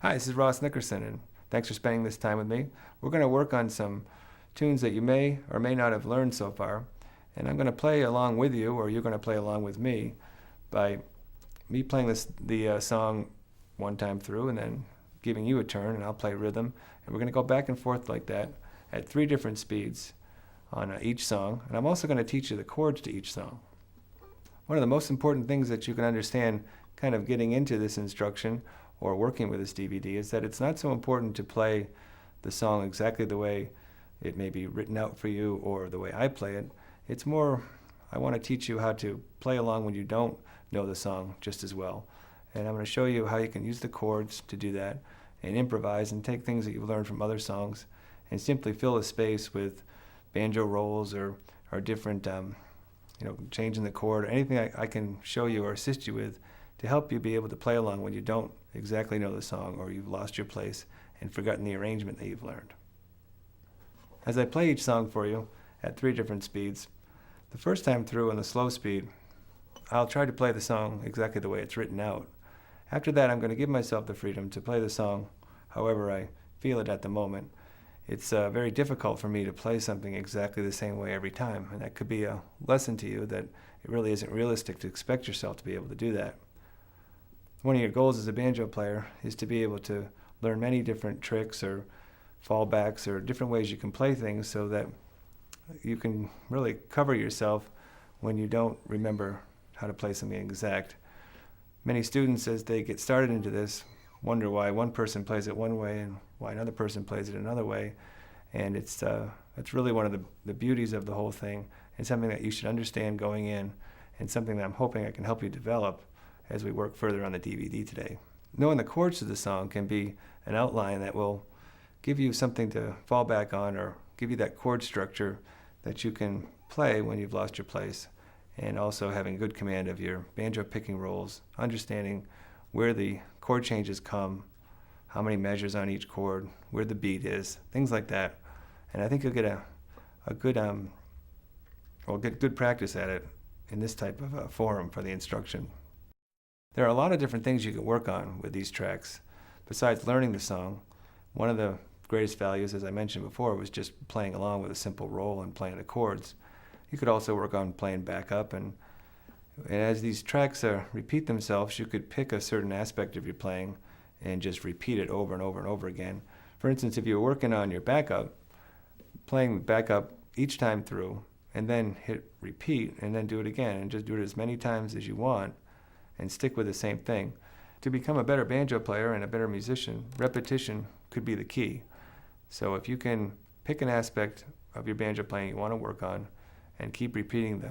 Hi, this is Ross Nickerson, and thanks for spending this time with me. We're going to work on some tunes that you may or may not have learned so far, and I'm going to play along with you, or you're going to play along with me, by me playing the song one time through, and then giving you a turn, and I'll play rhythm, and we're going to go back and forth like that at 3 different speeds on each song, and I'm also going to teach you the chords to each song. One of the most important things that you can understand kind of getting into this instruction or working with this DVD is that it's not so important to play the song exactly the way it may be written out for you or the way I play it. It's more, I want to teach you how to play along when you don't know the song just as well. And I'm going to show you how you can use the chords to do that and improvise and take things that you've learned from other songs and simply fill a space with banjo rolls or different changing the chord, or anything I can show you or assist you with to help you be able to play along when you don't exactly know the song or you've lost your place and forgotten the arrangement that you've learned. As I play each song for you at 3 different speeds, the first time through on the slow speed, I'll try to play the song exactly the way it's written out. After that, I'm going to give myself the freedom to play the song however I feel it at the moment. It's very difficult for me to play something exactly the same way every time, and that could be a lesson to you that it really isn't realistic to expect yourself to be able to do that. One of your goals as a banjo player is to be able to learn many different tricks or fallbacks or different ways you can play things so that you can really cover yourself when you don't remember how to play something exact. Many students, as they get started into this, wonder why one person plays it one way and why another person plays it another way. And it's really one of the beauties of the whole thing, and something that you should understand going in, and something that I'm hoping I can help you develop as we work further on the DVD today. Knowing the chords to the song can be an outline that will give you something to fall back on or give you that chord structure that you can play when you've lost your place, and also having good command of your banjo picking rolls, understanding where the chord changes come, how many measures on each chord, where the beat is, things like that. And I think you'll get get good practice at it in this type of forum for the instruction. There are a lot of different things you can work on with these tracks. Besides learning the song, one of the greatest values, as I mentioned before, was just playing along with a simple roll and playing the chords. You could also work on playing backup, and as these tracks repeat themselves, you could pick a certain aspect of your playing and just repeat it over and over and over again. For instance, if you're working on your backup, playing backup each time through, and then hit repeat, and then do it again, and just do it as many times as you want, and stick with the same thing. To become a better banjo player and a better musician, repetition could be the key. So if you can pick an aspect of your banjo playing you want to work on and keep repeating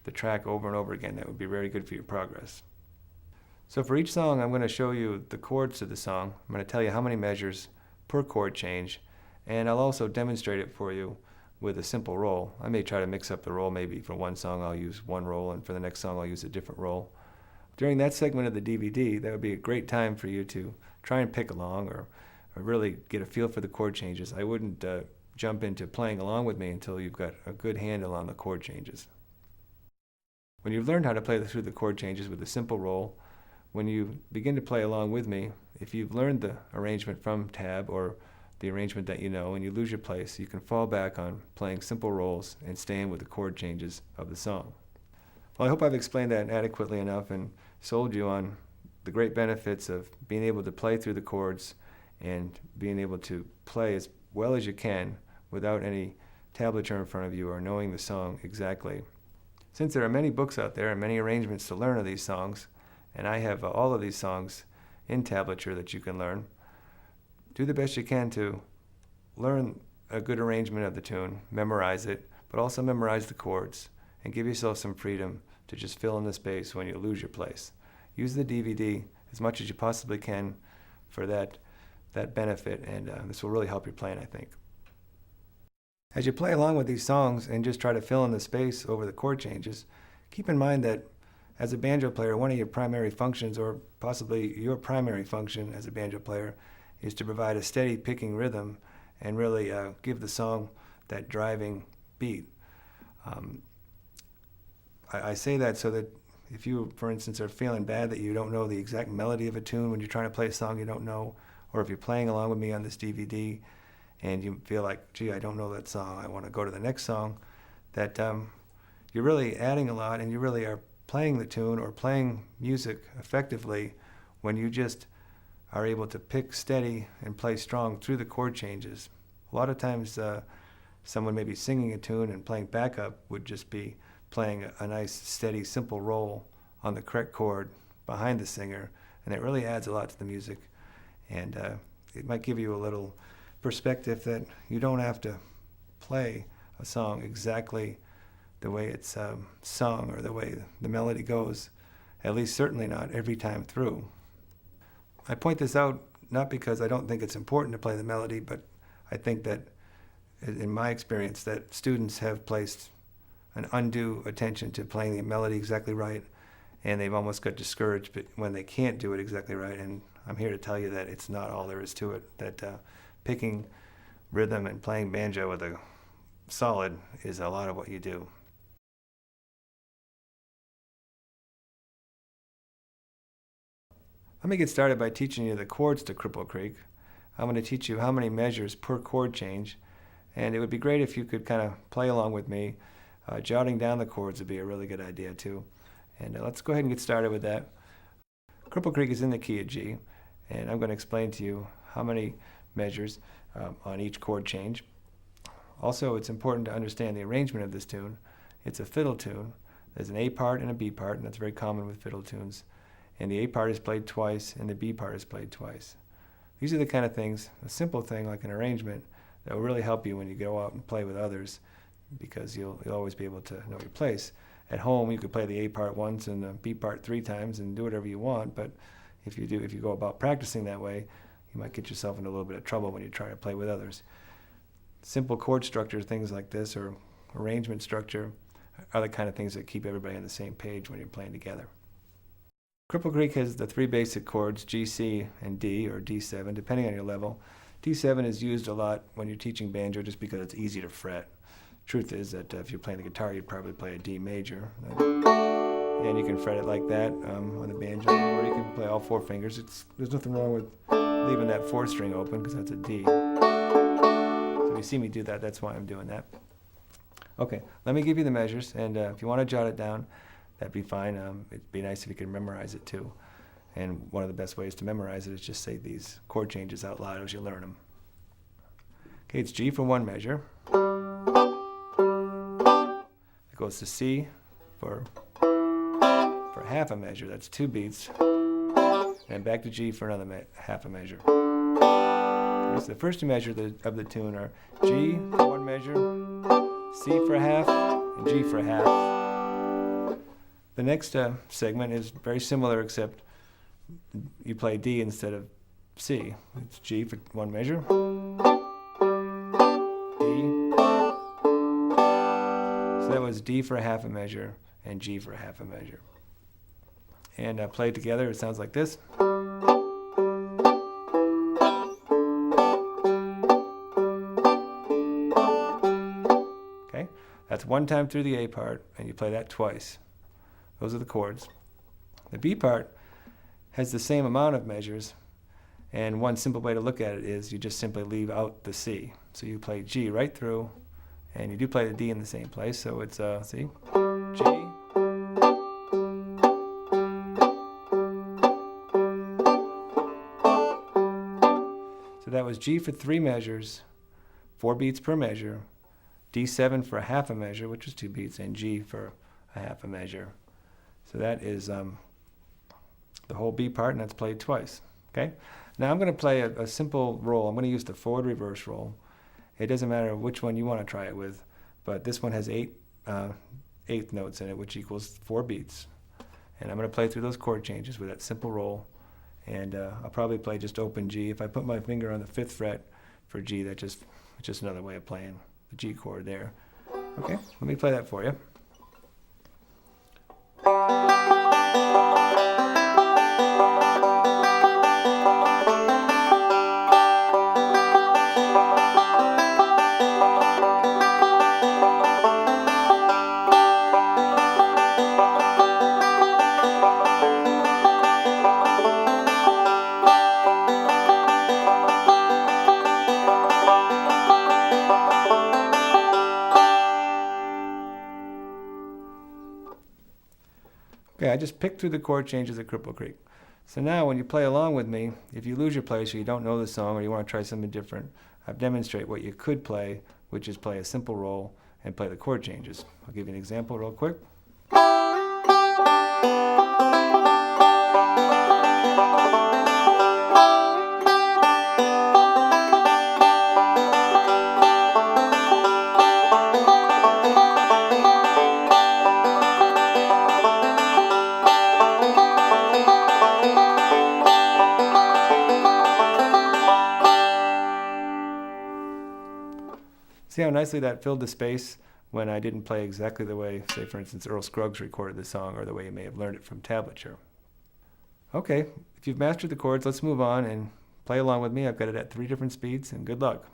the track over and over again, that would be very good for your progress. So for each song, I'm going to show you the chords to the song. I'm going to tell you how many measures per chord change, and I'll also demonstrate it for you with a simple roll. I may try to mix up the roll. Maybe for one song I'll use one roll, and for the next song I'll use a different roll. During that segment of the DVD, that would be a great time for you to try and pick along or really get a feel for the chord changes. I wouldn't jump into playing along with me until you've got a good handle on the chord changes. When you've learned how to play through the chord changes with a simple roll, when you begin to play along with me, if you've learned the arrangement from tab or the arrangement that you know and you lose your place, you can fall back on playing simple rolls and staying with the chord changes of the song. Well, I hope I've explained that adequately enough and sold you on the great benefits of being able to play through the chords and being able to play as well as you can without any tablature in front of you or knowing the song exactly. Since there are many books out there and many arrangements to learn of these songs, and I have all of these songs in tablature that you can learn, do the best you can to learn a good arrangement of the tune, memorize it, but also memorize the chords, and give yourself some freedom to just fill in the space when you lose your place. Use the DVD as much as you possibly can for that benefit, and this will really help your playing, I think. As you play along with these songs and just try to fill in the space over the chord changes, keep in mind that as a banjo player, one of your primary functions, or possibly your primary function as a banjo player, is to provide a steady picking rhythm and really give the song that driving beat. I say that so that if you, for instance, are feeling bad that you don't know the exact melody of a tune when you're trying to play a song you don't know, or if you're playing along with me on this DVD and you feel like, gee, I don't know that song, I want to go to the next song, that you're really adding a lot, and you really are playing the tune or playing music effectively when you just are able to pick steady and play strong through the chord changes. A lot of times someone may be singing a tune and playing backup would just be playing a nice, steady, simple roll on the correct chord behind the singer, and it really adds a lot to the music. And it might give you a little perspective that you don't have to play a song exactly the way it's sung or the way the melody goes, at least certainly not every time through. I point this out not because I don't think it's important to play the melody, but I think that in my experience that students have placed an undue attention to playing the melody exactly right, and they've almost got discouraged when they can't do it exactly right. And I'm here to tell you that it's not all there is to it, that picking rhythm and playing banjo with a solid is a lot of what you do. Let me get started by teaching you the chords to Cripple Creek. I'm going to teach you how many measures per chord change, and it would be great if you could kind of play along with me. Jotting down the chords would be a really good idea too. And let's go ahead and get started with that. Cripple Creek is in the key of G, and I'm going to explain to you how many measures on each chord change. Also, it's important to understand the arrangement of this tune. It's a fiddle tune. There's an A part and a B part, and that's very common with fiddle tunes. And the A part is played twice, and the B part is played twice. These are the kind of things, a simple thing like an arrangement, that will really help you when you go out and play with others, because you'll always be able to know your place. At home, you could play the A part once and the B part 3 times and do whatever you want, but if you go about practicing that way, you might get yourself into a little bit of trouble when you try to play with others. Simple chord structure, things like this, or arrangement structure, are the kind of things that keep everybody on the same page when you're playing together. Cripple Creek has the 3 basic chords, G, C, and D, or D7, depending on your level. D7 is used a lot when you're teaching banjo just because it's easy to fret. Truth is that if you're playing the guitar, you'd probably play a D major. And you can fret it like that on the banjo, or you can play all 4 fingers. There's nothing wrong with leaving that 4th string open because that's a D. So if you see me do that, that's why I'm doing that. Okay, let me give you the measures, and if you want to jot it down, that'd be fine. It'd be nice if you could memorize it too. And one of the best ways to memorize it is just say these chord changes out loud as you learn them. Okay, it's G for 1 measure. It goes to C for half a measure. That's 2 beats. And back to G for another half a measure. Okay, so the first 2 measures of the tune are G for 1 measure, C for half, and G for half. The next segment is very similar, except you play D instead of C. It's G for 1 measure, D. So that was D for half a measure and G for half a measure. And play it together, it sounds like this. Okay, that's 1 time through the A part, and you play that twice. Those are the chords. The B part has the same amount of measures, and one simple way to look at it is you just simply leave out the C. So you play G right through, and you do play the D in the same place, so it's C, G, so that was G for 3 measures, 4 beats per measure, D7 for a half a measure, which was 2 beats, and G for a half a measure. So that is the whole B part, and that's played twice. Okay. Now I'm going to play a simple roll. I'm going to use the forward reverse roll. It doesn't matter which one you want to try it with, but this one has 8 eighth notes in it, which equals 4 beats. And I'm going to play through those chord changes with that simple roll. And I'll probably play just open G. If I put my finger on the 5th fret for G, it's just another way of playing the G chord there. Okay, let me play that for you. I just picked through the chord changes at Cripple Creek. So now when you play along with me, if you lose your place or you don't know the song or you want to try something different, I've demonstrated what you could play, which is play a simple roll and play the chord changes. I'll give you an example real quick. See how nicely that filled the space when I didn't play exactly the way, say for instance, Earl Scruggs recorded the song or the way you may have learned it from tablature. Okay, if you've mastered the chords, let's move on and play along with me. I've got it at 3 different speeds, and good luck.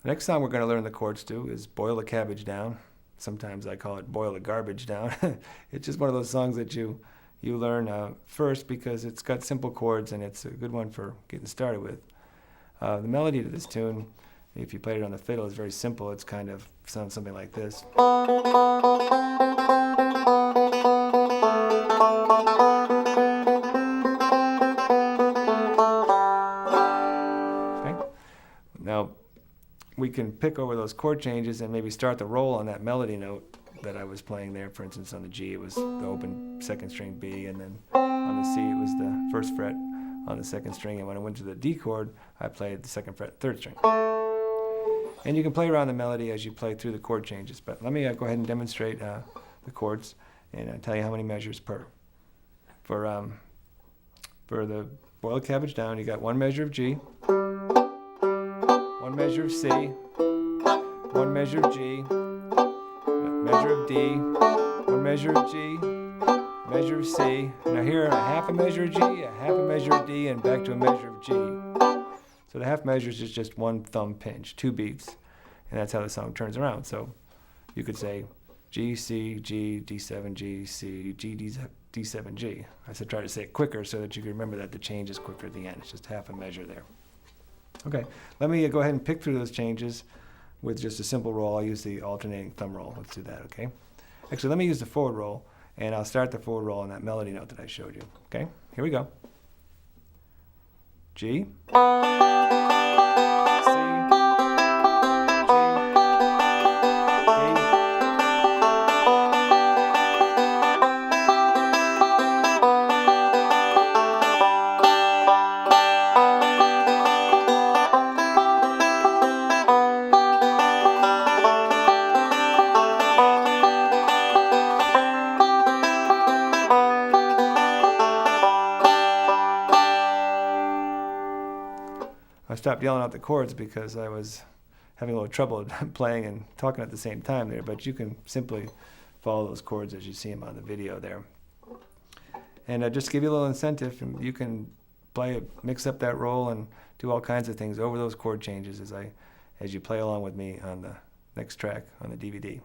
The next song we're going to learn the chords to is Boil the Cabbage Down. Sometimes I call it Boil the Garbage Down. It's just one of those songs that you learn first because it's got simple chords and it's a good one for getting started with. The melody to this tune, if you played it on the fiddle, is very simple. It's kind of sounds something like this. Okay. Now, we can pick over those chord changes and maybe start the roll on that melody note that I was playing there. For instance, on the G, it was the open second string B, and then on the C, it was the first fret on the second string, and when I went to the D chord, I played the second fret, third string. And you can play around the melody as you play through the chord changes, but let me go ahead and demonstrate the chords and tell you how many measures per. For the Boil the Cabbage Down, you got one measure of G, one measure of C, one measure of G, measure of D, one measure of G, measure of C. Now here, a half a measure of G, a half a measure of D, and back to a measure of G. So the half measures is just one thumb pinch, 2 beats, and that's how the song turns around. So you could say G, C, G, D7, G, C, G, D7, G. I said try to say it quicker so that you can remember that the change is quicker at the end. It's just half a measure there. Okay, let me go ahead and pick through those changes with just a simple roll. I'll use the alternating thumb roll. Let's do that, okay? Actually, let me use the forward roll, and I'll start the forward roll on that melody note that I showed you. Okay, here we go. G, C, G, D. I stopped yelling out the chords because I was having a little trouble playing and talking at the same time there, but you can simply follow those chords as you see them on the video there. And just to give you a little incentive, you can play, mix up that roll and do all kinds of things over those chord changes as you play along with me on the next track on the DVD.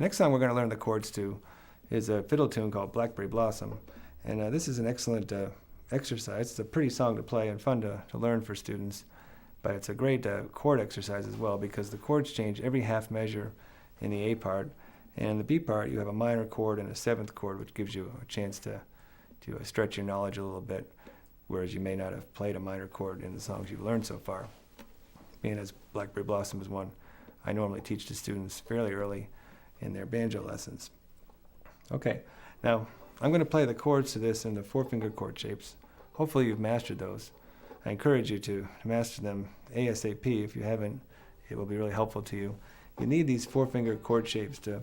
The next song we're going to learn the chords to is a fiddle tune called Blackberry Blossom. And this is an excellent exercise. It's a pretty song to play and fun to learn for students. But it's a great chord exercise as well, because the chords change every half measure in the A part. And in the B part, you have a minor chord and a seventh chord, which gives you a chance to stretch your knowledge a little bit, whereas you may not have played a minor chord in the songs you've learned so far. Being as Blackberry Blossom is one I normally teach to students fairly early in their banjo lessons. Okay, now I'm going to play the chords to this in the 4-finger chord shapes. Hopefully you've mastered those. I encourage you to master them ASAP. If you haven't, it will be really helpful to you. You need these 4-finger chord shapes to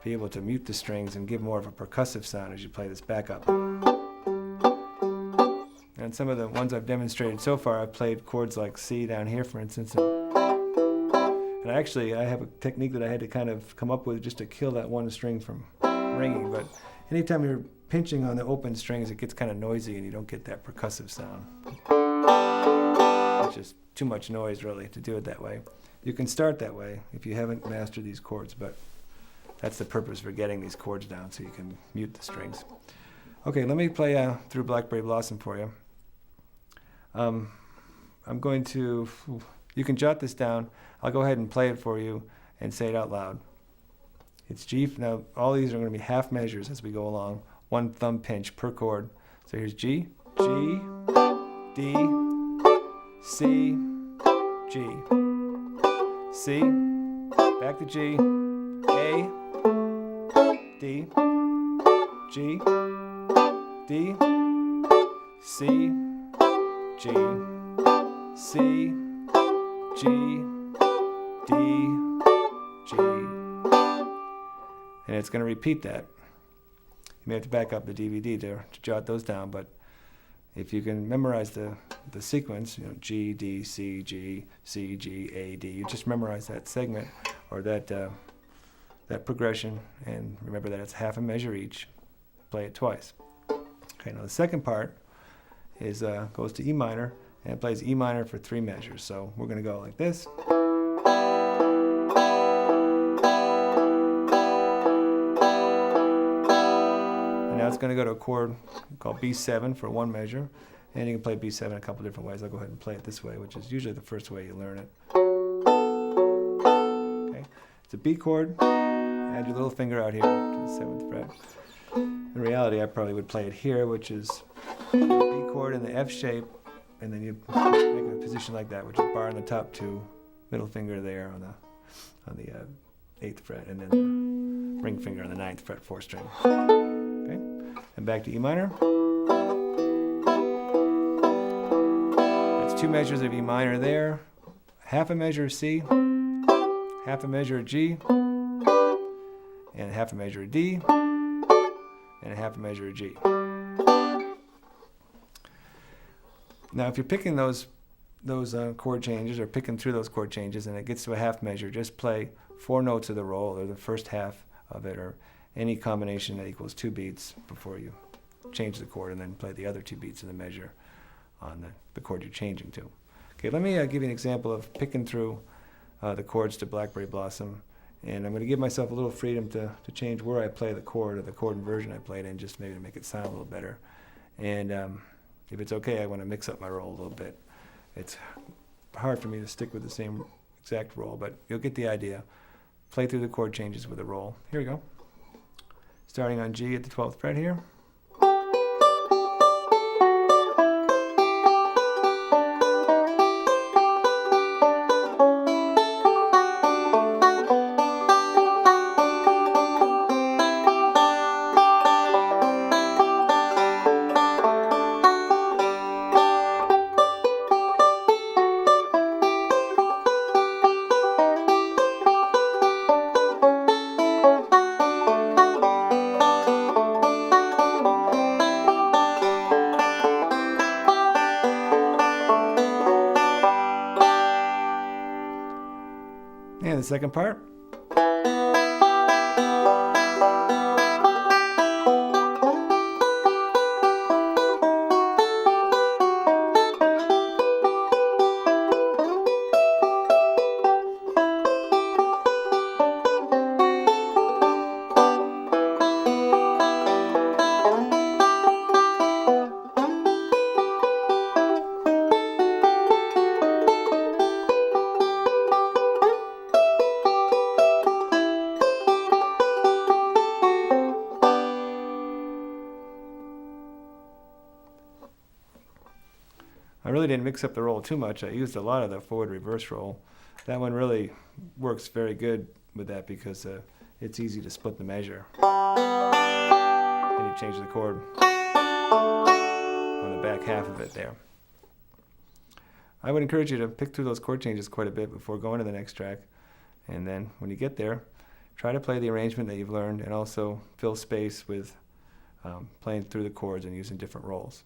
be able to mute the strings and give more of a percussive sound as you play this backup. And some of the ones I've demonstrated so far, I've played chords like C down here, for instance. And actually, I have a technique that I had to kind of come up with just to kill that one string from ringing. But anytime you're pinching on the open strings, it gets kind of noisy and you don't get that percussive sound. It's just too much noise, really, to do it that way. You can start that way if you haven't mastered these chords, but that's the purpose for getting these chords down, so you can mute the strings. Okay, let me play through Blackberry Blossom for you. I'm going to, you can jot this down. I'll go ahead and play it for you and say it out loud. It's G. Now, all these are going to be half measures as we go along. One thumb pinch per chord. So here's G, G, D, C, G, C, back to G, A, D, G, D, C, G, C, G, D, G. And it's going to repeat that. You may have to back up the DVD to jot those down, but if you can memorize the sequence, G, D, C, G, C, G, A, D, you just memorize that segment or that progression, and remember that it's half a measure each. Play it twice. Okay, now the second part is goes to E minor, and it plays E minor for 3 measures. So we're going to go like this. And now it's going to go to a chord called B7 for 1 measure. And you can play B7 a couple different ways. I'll go ahead and play it this way, which is usually the first way you learn it. Okay, it's a B chord. Add your little finger out here to the 7th fret. In reality, I probably would play it here, which is the B chord in the F shape, and then you make a position like that, which is bar on the top 2, middle finger there on the 8th fret, and then the ring finger on the 9th fret 4th string. Okay, and back to E minor. That's 2 measures of E minor there, half a measure of C, half a measure of G, and half a measure of D, and a half a measure of G. Now, if you're picking those chord changes, or picking through those chord changes, and it gets to a half measure, just play 4 notes of the roll, or the first half of it, or any combination that equals 2 beats before you change the chord, and then play the other 2 beats of the measure on the chord you're changing to. Okay, let me give you an example of picking through the chords to Blackberry Blossom. And I'm going to give myself a little freedom to change where I play the chord, or the chord inversion I played in, just maybe to make it sound a little better. And if it's okay, I want to mix up my roll a little bit. It's hard for me to stick with the same exact roll, but you'll get the idea. Play through the chord changes with a roll. Here we go. Starting on G at the 12th fret here. And the second part. really didn't mix up the roll too much. I used a lot of the forward-reverse roll. That one really works very good with that because it's easy to split the measure. And you change the chord on the back half of it there. I would encourage you to pick through those chord changes quite a bit before going to the next track. And then when you get there, try to play the arrangement that you've learned and also fill space with playing through the chords and using different rolls.